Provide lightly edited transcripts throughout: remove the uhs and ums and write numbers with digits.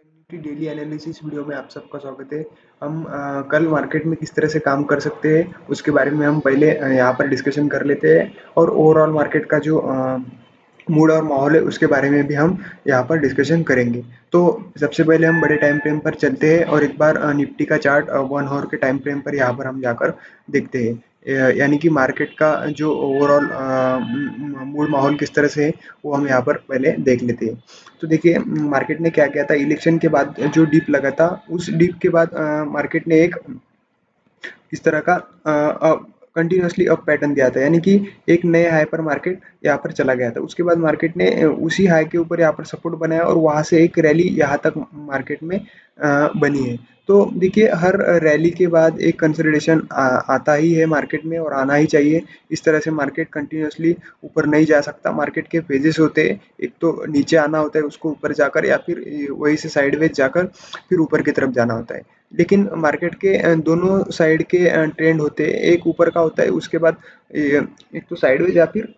Nifty daily analysis video में आप सबका स्वागत है। हम कल मार्केट में किस तरह से काम कर सकते हैं उसके बारे में हम पहले यहाँ पर डिस्कशन कर लेते हैं और ओवरऑल मार्केट का जो मूड और माहौल है उसके बारे में भी हम यहाँ पर डिस्कशन करेंगे। तो सबसे पहले हम बड़े टाइम फ्रेम पर चलते हैं और एक बार निफ्टी का चार्ट 1 आवर के टाइम फ्रेम पर यहाँ पर हम जाकर देखते हैं। यानी कि मार्केट का जो ओवरऑल मूड माहौल किस तरह से है वो हम यहाँ पर पहले देख लेते हैं। तो देखिए मार्केट ने क्या किया था इलेक्शन के बाद जो डिप लगा था उस डिप के बाद मार्केट ने एक इस तरह का कंटिन्यूसली अप पैटर्न दिया था, यानी कि एक नए हाई पर मार्केट यहाँ पर चला गया था। उसके बाद मार्केट ने उसी हाई के ऊपर यहाँ पर सपोर्ट बनाया और वहाँ से एक रैली यहाँ तक मार्केट में बनी है। तो देखिए हर रैली के बाद एक कंसोलिडेशन आता ही है मार्केट में और आना ही चाहिए। इस तरह से मार्केट कंटिन्यूसली ऊपर नहीं जा सकता। मार्केट के फेजेस होते हैं, एक तो नीचे आना होता है उसको ऊपर जाकर, या फिर वहीं से साइडवेज जाकर फिर ऊपर की तरफ जाना होता है। लेकिन मार्केट के दोनों साइड के ट्रेंड होते हैं, एक ऊपर का होता है उसके बाद एक तो साइडवेज या फिर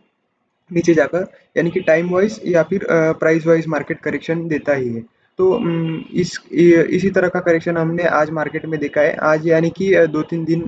नीचे जाकर, यानी कि टाइम वाइज या फिर प्राइस वाइज मार्केट करेक्शन देता ही है। तो इसी तरह का करेक्शन हमने आज मार्केट में देखा है। आज यानी कि 2-3 दिन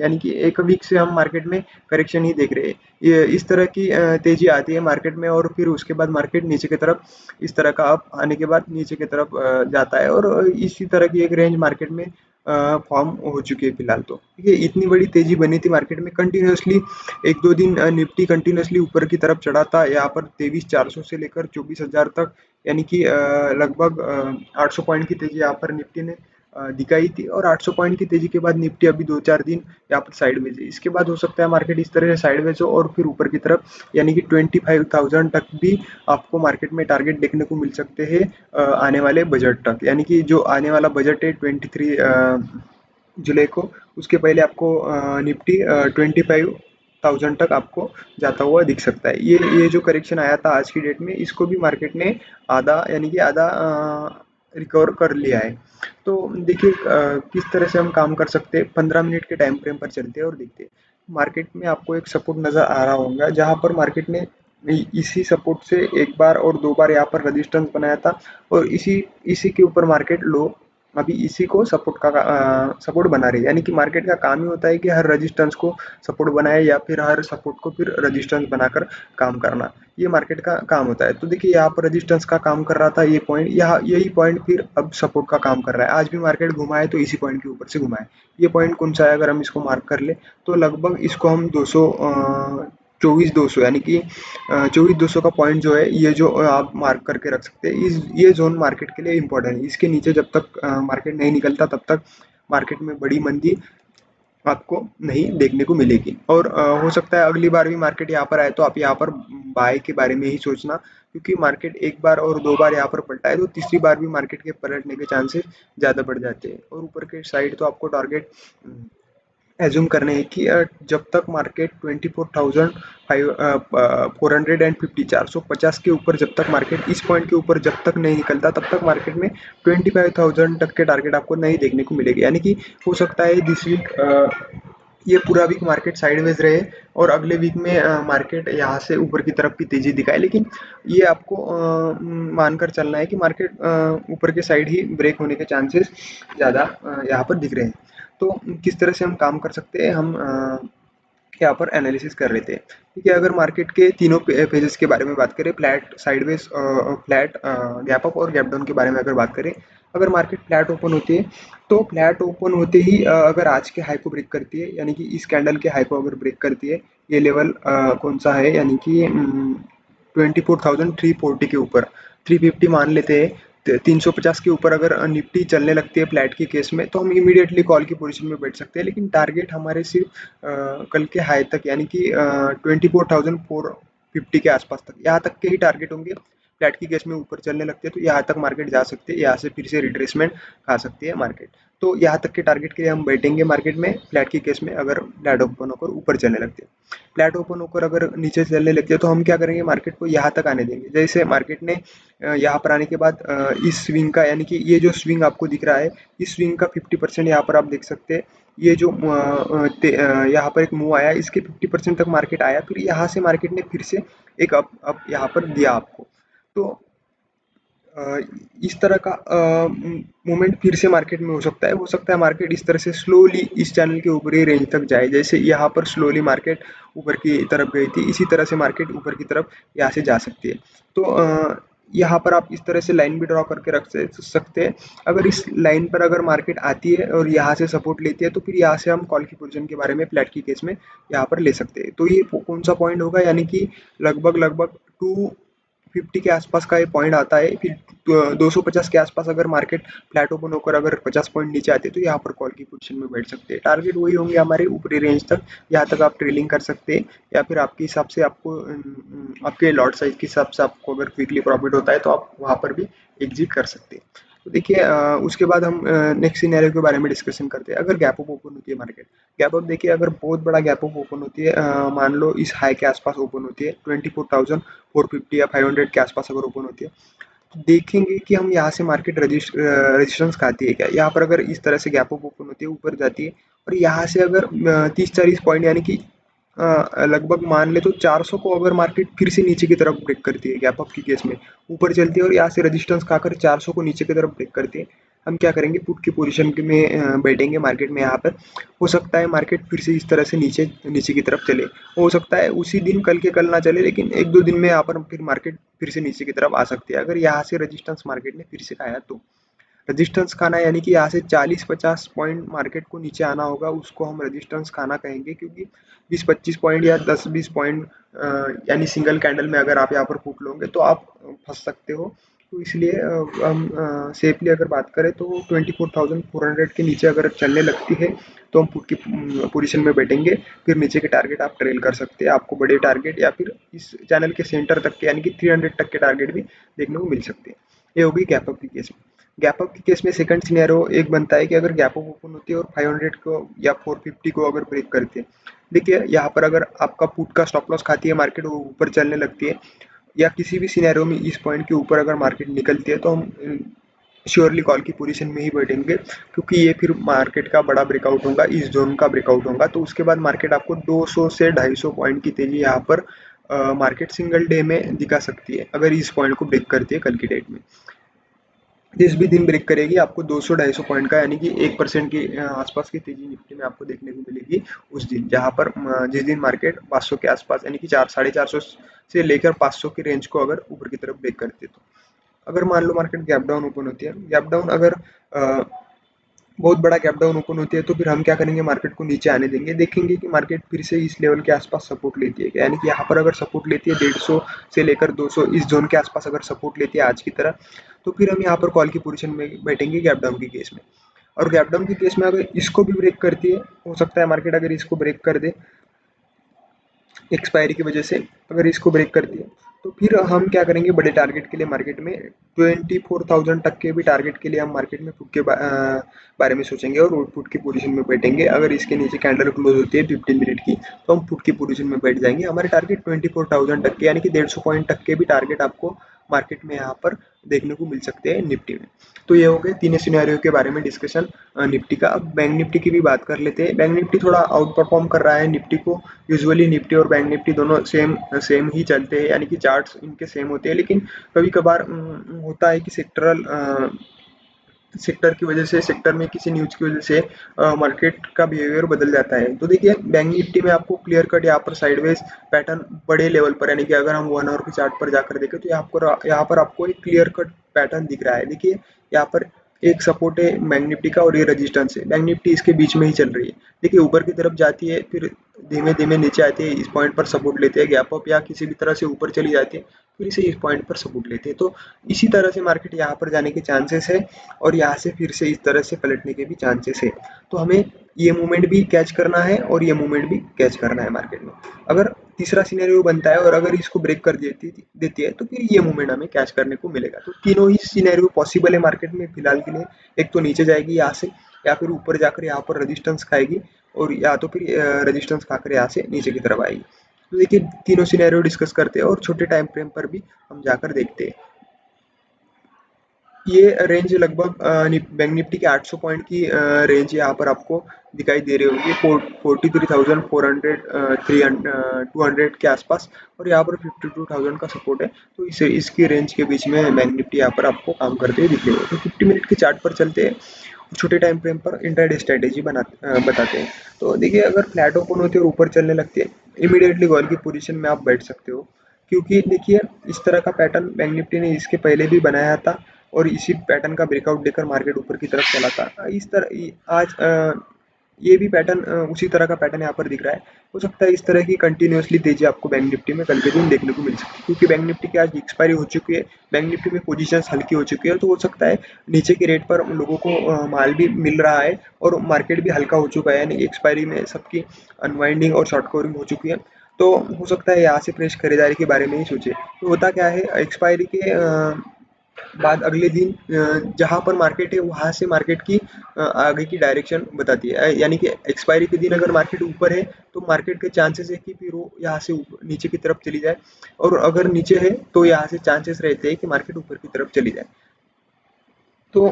यानी कि एक वीक से हम मार्केट में करेक्शन ही देख रहे हैं। ये इस तरह की तेजी आती है मार्केट में और फिर उसके बाद मार्केट नीचे की तरफ इस तरह का अप आने के बाद नीचे की तरफ जाता है और इसी तरह की एक रेंज मार्केट में फॉर्म हो चुकी है फिलहाल। तो देखिए इतनी बड़ी तेजी बनी थी मार्केट में कंटिन्यूसली 1-2 दिन निफ्टी कंटिन्यूसली ऊपर की तरफ चढ़ा था यहाँ पर 23,400 से लेकर 24,000 तक, यानी कि लगभग 800 पॉइंट की तेजी यहाँ पर निफ्टी ने दिखाई थी और 800 पॉइंट की तेजी के बाद निफ्टी अभी 2-4 दिन यहाँ पर साइडवेज है। इसके बाद हो सकता है मार्केट इस तरह से साइडवेज हो और फिर ऊपर की तरफ, यानी कि 25,000 तक भी आपको मार्केट में टारगेट देखने को मिल सकते हैं आने वाले बजट तक। यानी कि जो आने वाला बजट है 23 जुलाई को, उसके पहले आपको निफ्टी 25,000 तक आपको जाता हुआ दिख सकता है। ये जो करेक्शन आया था आज की डेट में, इसको भी मार्केट ने आधा यानी कि आधा रिकवर कर लिया है। तो देखिए किस तरह से हम काम कर सकते हैं। 15 मिनट के टाइम फ्रेम पर चलते हैं और देखते हैं। मार्केट में आपको एक सपोर्ट नज़र आ रहा होगा जहाँ पर मार्केट ने इसी सपोर्ट से एक बार और दो बार यहाँ पर रेजिस्टेंस बनाया था और इसी इसी के ऊपर मार्केट लो अभी इसी को सपोर्ट बना रही है। यानी कि मार्केट का काम ही होता है कि हर रेजिस्टेंस को सपोर्ट बनाए या फिर हर सपोर्ट को फिर रेजिस्टेंस बनाकर काम करना, ये मार्केट का काम होता है। तो देखिए यहाँ पर रेजिस्टेंस का काम कर रहा था ये पॉइंट, यहाँ यही पॉइंट फिर अब सपोर्ट का काम कर रहा है। आज भी मार्केट घुमा है तो इसी पॉइंट के ऊपर से घुमा है। ये पॉइंट कौन सा है, अगर हम इसको मार्क कर ले तो लगभग इसको हम 24,200 यानी कि 24,200 का पॉइंट जो है, ये जो आप मार्क करके रख सकते हैं। ये जोन मार्केट के लिए इम्पोर्टेंट है। इसके नीचे जब तक मार्केट नहीं निकलता तब तक मार्केट में बड़ी मंदी आपको नहीं देखने को मिलेगी। और हो सकता है अगली बार भी मार्केट यहाँ पर आए तो आप यहाँ पर बाय के बारे में ही सोचना, क्योंकि मार्केट एक बार और दो बार यहाँ पर पलटा है तो तीसरी बार भी मार्केट के पलटने के चांसेस ज़्यादा बढ़ जाते हैं। और ऊपर के साइड तो आपको टारगेट एज्यूम करने हैं कि जब तक मार्केट 24,450 450 के ऊपर जब तक मार्केट इस पॉइंट के ऊपर जब तक नहीं निकलता तब तक मार्केट में 25,000 तक के टारगेट आपको नहीं देखने को मिलेगी। यानी कि हो सकता है दिस वीक ये पूरा वीक मार्केट साइडवेज रहे और अगले वीक में मार्केट यहाँ से ऊपर की तरफ की तेजी दिखाए। लेकिन ये आपको मानकर चलना है कि मार्केट ऊपर के साइड ही ब्रेक होने के चांसेस ज़्यादा यहाँ पर दिख रहे हैं। तो किस तरह से हम काम कर सकते हैं, हम यहाँ पर एनालिसिस कर लेते हैं। ठीक है, अगर मार्केट के तीनों फेजेस के बारे में बात करें, flat, sideways, flat, gap up और गैप डाउन के बारे में अगर बात करें, अगर मार्केट फ्लैट ओपन होती है तो फ्लैट ओपन होते ही अगर आज के हाई को ब्रेक करती है, यानी कि इस कैंडल के हाई को अगर ब्रेक करती है, ये लेवल कौन सा है, यानी कि 24,340 के ऊपर 350 मान लेते हैं। 350 के ऊपर अगर निफ्टी चलने लगती है फ्लैट के केस में तो हम इमीडिएटली कॉल की पोजीशन में बैठ सकते हैं। लेकिन टारगेट हमारे सिर्फ कल के हाई तक, यानी कि 24,450 के आसपास तक, यहाँ तक के ही टारगेट होंगे। फ्लैट की केस में ऊपर चलने लगते हैं तो यहाँ तक मार्केट जा सकते हैं, यहाँ से फिर से रिट्रेसमेंट खा सकती है मार्केट। तो यहाँ तक के टारगेट के लिए हम बैठेंगे मार्केट में फ्लैट की केस में, अगर फ्लैट ओपन होकर ऊपर चलने लगते हैं। फ्लैट ओपन होकर अगर नीचे चलने लगते हैं तो हम क्या करेंगे, मार्केट को यहाँ तक आने देंगे। जैसे मार्केट ने यहाँ पर आने के बाद इस स्विंग का, यानी कि ये जो स्विंग आपको दिख रहा है, इस स्विंग का 50% यहाँ पर आप देख सकते हैं। ये जो यहाँ पर एक मूव आया, इसके 50% तक मार्केट आया, फिर यहाँ से मार्केट ने फिर से एक अप यहाँ पर दिया आपको। तो अ, इस तरह का मूवमेंट फिर से मार्केट में हो सकता है मार्केट इस तरह से स्लोली इस चैनल के ऊपरी रेंज तक जाए, जैसे यहाँ पर स्लोली मार्केट ऊपर की तरफ गई थी, इसी तरह से मार्केट ऊपर की तरफ यहाँ से जा सकती है। तो यहाँ पर आप इस तरह से लाइन भी ड्रॉ करके रख सकते हैं। अगर इस लाइन पर अगर मार्केट आती है और यहाँ से सपोर्ट लेती है, तो फिर यहाँ से हम कॉल की पोजीशन के बारे में फ्लैट की केस में यहाँ पर ले सकते हैं। तो ये कौन सा पॉइंट होगा, यानी कि लगभग लगभग 250 के आसपास का ये पॉइंट आता है। फिर 250 के आसपास अगर मार्केट फ्लैट ओपन होकर अगर 50 पॉइंट नीचे आते हैं, तो यहाँ पर कॉल की पोजीशन में बैठ सकते हैं। टारगेट वही होंगे हमारे ऊपरी रेंज तक, यहाँ तक आप ट्रेलिंग कर सकते हैं, या फिर आपके हिसाब से आपको आपके लॉट साइज के हिसाब से आपको अगर क्विकली प्रॉफिट होता है तो आप वहाँ पर भी एग्जिट कर सकते हैं। तो देखिए उसके बाद हम नेक्स्ट सिनेरियो के बारे में डिस्कशन करते हैं। अगर गैप अप ओपन होती है मार्केट, गैप अप देखिए अगर बहुत बड़ा गैप अप ओपन होती है, मान लो इस हाई के आसपास ओपन होती है 24,450 या 500 के आसपास अगर ओपन होती है, तो देखेंगे कि हम यहाँ से मार्केट रेजिस्टेंस खाती है क्या। यहाँ पर अगर इस तरह से गैप अप ओपन होती है, ऊपर जाती है, और यहाँ से अगर 30-40 पॉइंट यानी कि लगभग मान ले तो 400 को अगर मार्केट फिर से नीचे की तरफ ब्रेक करती है, गैप अप की केस में ऊपर चलती है और यहाँ से रेजिस्टेंस खाकर 400 को नीचे की तरफ ब्रेक करती है, हम क्या करेंगे, पुट की पोजीशन में बैठेंगे मार्केट में। यहाँ पर हो सकता है मार्केट फिर से इस तरह से नीचे नीचे की तरफ चले, हो सकता है उसी दिन कल के कल ना चले, लेकिन 1-2 दिन में यहाँ पर फिर मार्केट फिर से नीचे की तरफ आ सकती है। अगर यहाँ से रेजिस्टेंस मार्केट ने फिर से खाया तो रेजिस्टेंस खाना, यानी कि यहाँ से 40-50 पॉइंट मार्केट को नीचे आना होगा, उसको हम रेजिस्टेंस खाना कहेंगे। क्योंकि 20-25 पॉइंट या 10-20 पॉइंट यानी सिंगल कैंडल में अगर आप यहाँ पर पुट लोगे तो आप फंस सकते हो। तो इसलिए हम सेफली अगर बात करें तो 24,400 के नीचे अगर चलने लगती है तो हम पुट की पोजीशन में बैठेंगे। फिर नीचे के टारगेट आप ट्रेल कर सकते हैं, आपको बड़े टारगेट या फिर इस चैनल के सेंटर तक के यानी कि 300 तक के टारगेट भी देखने को मिल सकते हैं। ये होगी गैप अप की केस में। गैप अप के केस में सेकंड सिनेरियो एक बनता है कि अगर गैप अप ओपन होती है और 500 को या 450 को अगर ब्रेक करती है, देखिए यहाँ पर अगर आपका पुट का स्टॉप लॉस खाती है मार्केट, वो ऊपर चलने लगती है, या किसी भी सिनेरियो में इस पॉइंट के ऊपर अगर मार्केट निकलती है, तो हम श्योरली कॉल की पोजीशन में ही बैठेंगे। क्योंकि ये फिर मार्केट का बड़ा ब्रेकआउट होगा, इस जोन का ब्रेकआउट होगा, तो उसके बाद मार्केट आपको 200 से 250 पॉइंट की तेजी यहाँ पर मार्केट सिंगल डे में दिखा सकती है, अगर इस पॉइंट को ब्रेक करती है कल की डेट में। जिस भी दिन ब्रेक करेगी आपको 200-250 पॉइंट का यानी कि 1% के आसपास की तेजी निफ्टी में आपको देखने को मिलेगी उस दिन, जहां पर जिस दिन मार्केट 500 के आसपास यानी कि 400-450 से लेकर 500 की रेंज को अगर ऊपर की तरफ ब्रेक करती है। तो अगर मान लो मार्केट गैप डाउन ओपन होती है, गैप डाउन अगर बहुत बड़ा गैप डाउन ओपन होती है, तो फिर हम क्या करेंगे, मार्केट को नीचे आने देंगे, देखेंगे कि मार्केट फिर से इस लेवल के आसपास सपोर्ट लेती है, यानी कि यहाँ पर अगर सपोर्ट लेती है 150 से लेकर 200 इस जोन के आसपास अगर सपोर्ट लेती है आज की तरह, तो फिर हम यहाँ पर कॉल की पोजीशन में बैठेंगे गैप डाउन की केस में। और गैप डाउन की केस में अगर इसको भी ब्रेक करती है, हो सकता है मार्केट अगर इसको ब्रेक कर दे एक्सपायरी की वजह से, अगर इसको ब्रेक करती है, तो फिर हम क्या करेंगे, बड़े टारगेट के लिए मार्केट में 24,000 तक के भी टारगेट के लिए हम मार्केट में पुट के बारे में सोचेंगे और पुट की पोजीशन में बैठेंगे। अगर इसके नीचे कैंडल क्लोज होती है 15 मिनट की, तो हम पुट की पोजीशन में बैठ जाएंगे। हमारे टारगेट 24,000 तक के यानी कि 150 पॉइंट तक के भी टारगेट आपको मार्केट में यहाँ पर देखने को मिल सकते हैं निफ्टी में। तो ये हो गए तीनों सिनेरियो के बारे में डिस्कशन निफ्टी का। अब बैंक निफ्टी की भी बात कर लेते हैं। बैंक निफ्टी थोड़ा आउट परफॉर्म कर रहा है निफ्टी को। यूजुअली निफ्टी और बैंक निफ्टी दोनों सेम सेम ही चलते हैं, यानी कि चार्ट्स इनके सेम होते हैं, लेकिन कभी कभार होता है कि सेक्टर की वजह से, सेक्टर में किसी न्यूज की वजह से मार्केट का बिहेवियर बदल जाता है। तो देखिए बैंक निफ्टी में आपको क्लियर कट यहाँ पर साइडवेज पैटर्न बड़े लेवल पर, यानी कि अगर हम 1 आवर के चार्ट पर जाकर देखें तो यहाँ पर आपको एक क्लियर कट पैटर्न दिख रहा है। देखिए यहाँ पर एक सपोर्ट है बैंक निफ्टी का और ये रेजिस्टेंस है, बैंक निफ्टी इसके बीच में ही चल रही है। देखिए ऊपर की तरफ जाती है, फिर धीमे धीमे नीचे आती है, इस पॉइंट पर सपोर्ट लेते हैं, गैप अप या किसी भी तरह से ऊपर चली जाती है, फिर से इस पॉइंट पर सपोर्ट लेते हैं। तो इसी तरह से मार्केट यहाँ पर जाने के चांसेस है और यहाँ से फिर से इस तरह से पलटने के भी चांसेस है। तो हमें ये मूवमेंट भी कैच करना है और ये मूवमेंट भी कैच करना है मार्केट में। अगर तीसरा सिनेरियो बनता है और अगर इसको ब्रेक कर देती है, तो फिर ये मूवमेंट हमें कैच करने को मिलेगा। तो तीनों ही सिनेरियो पॉसिबल है मार्केट में फिलहाल के लिए। एक तो नीचे जाएगी यहाँ से, या फिर ऊपर जाकर यहाँ पर रेजिस्टेंस खाएगी, और या तो फिर रेजिस्टेंस खाकर यहाँ से नीचे की तरफ आएगी। तो देखिए तीनों सिनेरियो डिस्कस करते हैं और छोटे टाइम फ्रेम पर भी हम जाकर देखते हैं। ये रेंज लगभग बैंक निफ्टी के 800 पॉइंट की रेंज यहाँ पर आपको दिखाई दे रही होगी, 43,400 200 के आसपास, और यहाँ पर 52,000 का सपोर्ट है। तो इसे इसकी रेंज के बीच में बैंक निफ्टी यहाँ पर आपको काम करते हुए दिख रही है। तो 50 मिनट के चार्ट पर चलते हैं, छोटे टाइम फ्रेम पर इंट्राडे स्ट्रेटेजी बताते हैं। तो देखिए, अगर फ्लैट ओपन होती है और ऊपर चलने लगती है, इमीडिएटली कॉल की पोजीशन में आप बैठ सकते हो, क्योंकि देखिए इस तरह का पैटर्न बैंक निफ्टी ने इसके पहले भी बनाया था और इसी पैटर्न का ब्रेकआउट देकर मार्केट ऊपर की तरफ चला था। इस तरह आज ये भी पैटर्न उसी तरह का पैटर्न यहाँ पर दिख रहा है। हो सकता है इस तरह की कंटिन्यूअसली तेजी आपको बैंक निफ्टी में कल के दिन देखने को मिल सकती है, क्योंकि बैंक निफ्टी की आज एक्सपायरी हो चुकी है, बैंक निफ्टी में पोजीशंस हल्की हो चुकी है, तो हो सकता है नीचे के रेट पर लोगों को माल भी मिल रहा है और मार्केट भी हल्का हो चुका है, यानी एक्सपायरी में सबकी अनवाइंडिंग और शॉर्ट कवरिंग हो चुकी है। तो हो सकता है यहाँ से फ्रेश खरीदारी के बारे में ही सोचे। तो होता क्या है, एक्सपायरी के बाद अगले दिन जहाँ पर मार्केट है वहाँ से मार्केट की आगे की डायरेक्शन बताती है, यानी कि एक्सपायरी के दिन अगर मार्केट ऊपर है तो मार्केट के चांसेस है कि फिर वो यहाँ से नीचे की तरफ चली जाए, और अगर नीचे है तो यहाँ से चांसेस रहते हैं कि मार्केट ऊपर की तरफ चली जाए। तो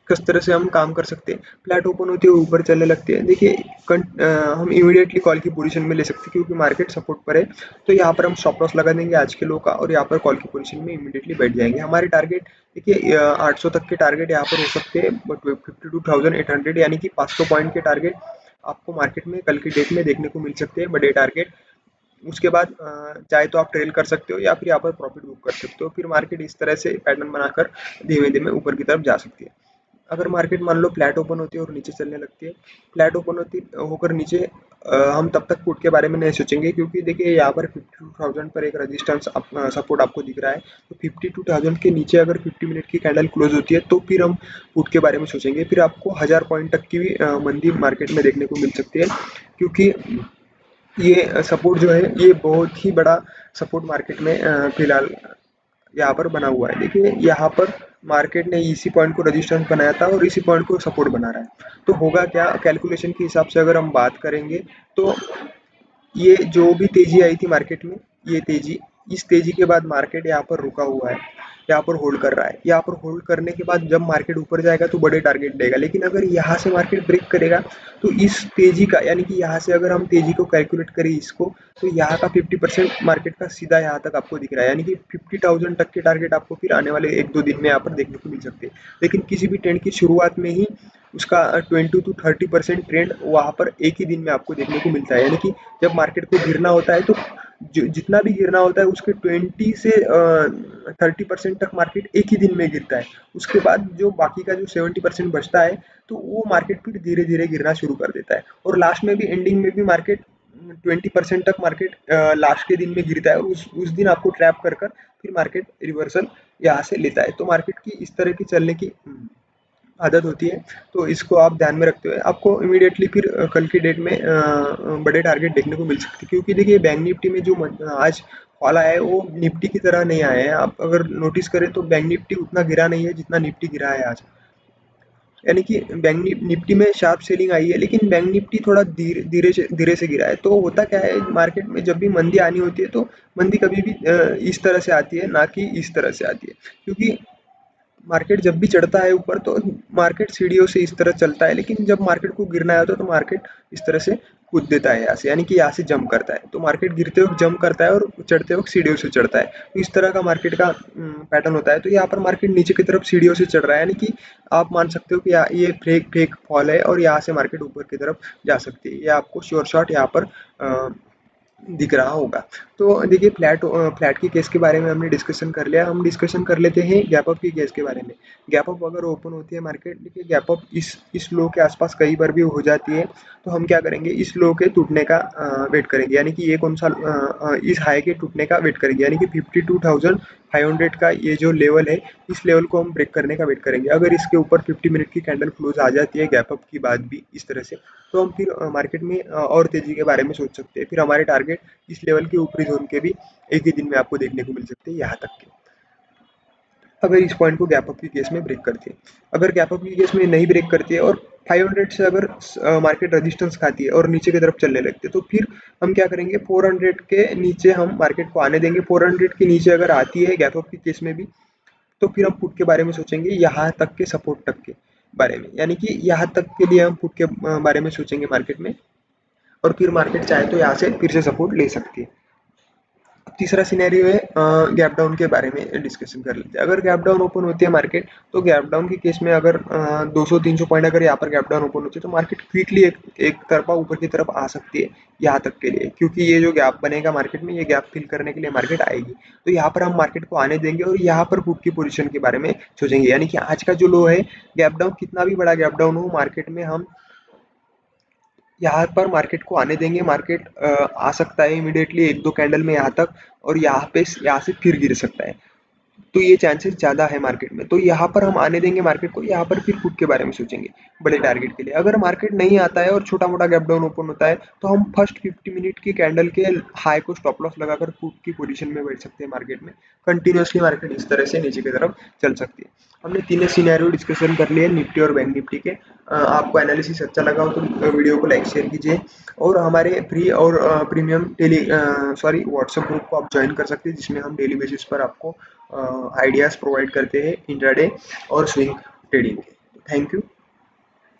किस तरह से हम काम कर सकते हैं, फ्लैट ओपन होती है ऊपर चलने लगती है, देखिए हम इमीडिएटली कॉल की पोजीशन में ले सकते हैं, क्योंकि मार्केट सपोर्ट पर है। तो यहाँ पर हम स्टॉप लॉस लगा देंगे आज के लो का, और यहाँ पर कॉल की पोजीशन में इमीडिएटली बैठ जाएंगे। हमारे टारगेट देखिए 800 तक के टारगेट यहाँ पर हो सकते हैं, बट 52,800 यानी कि 500 पॉइंट के टारगेट आपको मार्केट में कल की डेट में देखने को मिल सकते हैं, बड़े टारगेट। उसके बाद चाहे तो आप ट्रेल कर सकते हो या फिर यहाँ पर प्रॉफिट बुक कर सकते हो, फिर मार्केट इस तरह से पैटर्न बनाकर धीमे धीमे ऊपर की तरफ जा सकती है। अगर मार्केट मान लो फ्लैट ओपन होती है और नीचे चलने लगती है, फ्लैट ओपन होती होकर नीचे हम तब तक पुट के बारे में नहीं सोचेंगे, क्योंकि देखिए यहाँ पर 52,000 पर एक रेजिस्टेंस सपोर्ट आपको दिख रहा है। तो 52,000 के नीचे अगर 50 मिनट की कैंडल क्लोज होती है तो फिर हम पुट के बारे में सोचेंगे, फिर आपको 1000 पॉइंट तक की भी मंदी मार्केट में देखने को मिल सकती है, क्योंकि ये सपोर्ट जो है ये बहुत ही बड़ा सपोर्ट मार्केट में फिलहाल यहाँ पर बना हुआ है। देखिए यहाँ पर मार्केट ने इसी पॉइंट को रेजिस्टेंस बनाया था और इसी पॉइंट को सपोर्ट बना रहा है। तो होगा क्या, कैलकुलेशन के हिसाब से अगर हम बात करेंगे तो ये जो भी तेजी आई थी मार्केट में, ये तेजी, इस तेजी के बाद मार्केट यहाँ पर रुका हुआ है, यहाँ पर होल्ड कर रहा है। यहाँ पर होल्ड करने के बाद जब मार्केट ऊपर जाएगा तो बड़े टारगेट देगा, लेकिन अगर यहाँ से मार्केट ब्रेक करेगा तो इस तेजी का, यानी कि यहाँ से अगर हम तेजी को कैलकुलेट करें इसको, तो यहाँ का 50% मार्केट का सीधा यहाँ तक आपको दिख रहा है, यानी कि 50,000 तक के टारगेट आपको फिर आने वाले 1-2 दिन में यहाँ पर देखने को मिल सकते हैं। लेकिन किसी भी ट्रेंड की शुरुआत में ही उसका 20-30% ट्रेंड वहाँ पर एक ही दिन में आपको देखने को मिलता है, यानी कि जब मार्केट को गिरना होता है तो जितना भी गिरना होता है उसके 20 से 30% तक मार्केट एक ही दिन में गिरता है। उसके बाद जो बाकी का जो 70% बचता है तो वो मार्केट फिर धीरे धीरे गिरना शुरू कर देता है, और लास्ट में भी, एंडिंग में भी मार्केट 20% तक मार्केट लास्ट के दिन में गिरता है, और उस दिन आपको ट्रैप कर कर फिर मार्केट रिवर्सल यहाँ से लेता है। तो मार्केट की इस तरह की चलने की आदत होती है। तो इसको आप ध्यान में रखते हुए आपको इमीडिएटली फिर कल की डेट में बड़े टारगेट देखने को मिल सकते हैं, क्योंकि देखिए बैंक निफ्टी में जो आज फॉल आया है वो निफ्टी की तरह नहीं आया है। आप अगर नोटिस करें तो बैंक निफ्टी उतना गिरा नहीं है जितना निफ्टी गिरा है आज, यानी कि बैंक निफ्टी में शार्प सेलिंग आई है, लेकिन बैंक निफ्टी थोड़ा धीरे धीरे से गिरा है। तो होता क्या है, मार्केट में जब भी मंदी आनी होती है तो मंदी कभी भी इस तरह से आती है, ना कि इस तरह से आती है, क्योंकि मार्केट जब भी चढ़ता है ऊपर तो मार्केट सीढ़ियों से इस तरह चलता है, लेकिन जब मार्केट को गिरना होता है तो मार्केट इस तरह से कूद देता है यहाँ से, यानी कि यहाँ से जंप करता है। तो मार्केट गिरते वक्त जंप करता है और चढ़ते वक्त सीढ़ियों से चढ़ता है। तो इस तरह का मार्केट का पैटर्न होता है। तो यहाँ पर मार्केट नीचे की तरफ सीढ़ियों से चढ़ रहा है, यानी कि आप मान सकते हो कि ये फेक फेक फॉल है और यहाँ से मार्केट ऊपर की तरफ जा सकती है। ये आपको श्योर शॉट यहाँ पर दिख रहा होगा। तो देखिए फ्लैट की केस के बारे में हमने डिस्कशन कर लिया, हम डिस्कशन कर लेते हैं गैप अप की केस के बारे में। गैप अप अगर ओपन होती है मार्केट, देखिए गैप अप इस लो के आसपास कई बार भी हो जाती है, तो हम क्या करेंगे, इस लो के टूटने का वेट करेंगे, यानी कि ये कौन सा इस हाई के टूटने का वेट करेंगे, यानी कि 52,500 का ये जो लेवल है, इस लेवल को हम ब्रेक करने का वेट करेंगे। अगर इसके ऊपर 50 मिनट की कैंडल क्लोज आ जाती है गैप अप की बाद भी इस तरह से, तो हम फिर मार्केट में और तेजी के बारे में सोच सकते हैं। फिर हमारे टारगेट इस लेवल के ऊपरी जोन के भी एक ही दिन में आपको देखने को मिल सकते हैं, यहाँ तक के, अगर इस पॉइंट को गैप अप की केस में ब्रेक करती है। अगर गैप अप की केस में नहीं ब्रेक करती है और 500 से अगर मार्केट रेजिस्टेंस खाती है और नीचे की तरफ चलने लगती है, तो फिर हम क्या करेंगे, 400 के नीचे हम मार्केट को आने देंगे। 400 के नीचे अगर आती है गैप अप की केस में भी, तो फिर हम पुट के बारे में सोचेंगे यहाँ तक के सपोर्ट तक के बारे में, यानी कि यहाँ तक के लिए हम पुट के बारे में सोचेंगे मार्केट में, और फिर मार्केट चाहे तो यहाँ से फिर से सपोर्ट ले सकती है। तीसरा सिनेरियो है गैप डाउन के बारे में डिस्कशन कर लेते हैं। अगर गैप डाउन ओपन होती है मार्केट, तो गैप डाउन के केस में अगर 200-300 पॉइंट अगर यहाँ पर गैप डाउन ओपन होती है, तो मार्केट क्विकली एक तरफा ऊपर की तरफ आ सकती है यहाँ तक के लिए, क्योंकि ये जो गैप बनेगा मार्केट में, ये गैप फिल करने के लिए मार्केट आएगी। तो यहाँ पर हम मार्केट को आने देंगे और यहाँ पर पुट की पोजीशन के बारे में सोचेंगे, यानी कि आज का जो लो है, गैप डाउन कितना भी बड़ा गैप डाउन हो मार्केट में, हम यहाँ पर मार्केट को आने देंगे। मार्केट आ सकता है इमीडिएटली 1-2 कैंडल में यहाँ तक, और यहाँ से फिर गिर सकता है, तो ये चांसेस ज़्यादा है मार्केट में। तो यहाँ पर हम आने देंगे मार्केट को, यहाँ पर फिर पुट के बारे में सोचेंगे बड़े टारगेट के लिए। अगर मार्केट नहीं आता है और छोटा मोटा गैप डाउन ओपन होता है, तो हम फर्स्ट 50 मिनट की कैंडल के हाई को स्टॉप लॉस लगाकर पुट की पोजीशन में बैठ सकते हैं मार्केट में। कंटिन्यूसली मार्केट इस तरह से नीचे की तरफ चल सकती है। हमने तीनों सिनेरियो डिस्कशन कर लिए निफ्टी और बैंक निफ्टी के। आपको एनालिसिस अच्छा लगा हो तो वीडियो को लाइक शेयर कीजिए, और हमारे फ्री और प्रीमियम व्हाट्सएप ग्रुप को आप ज्वाइन कर सकते हैं, जिसमें हम डेली बेसिस पर आपको आइडियाज़ प्रोवाइड करते हैं इंट्राडे और स्विंग ट्रेडिंग के। Thank you.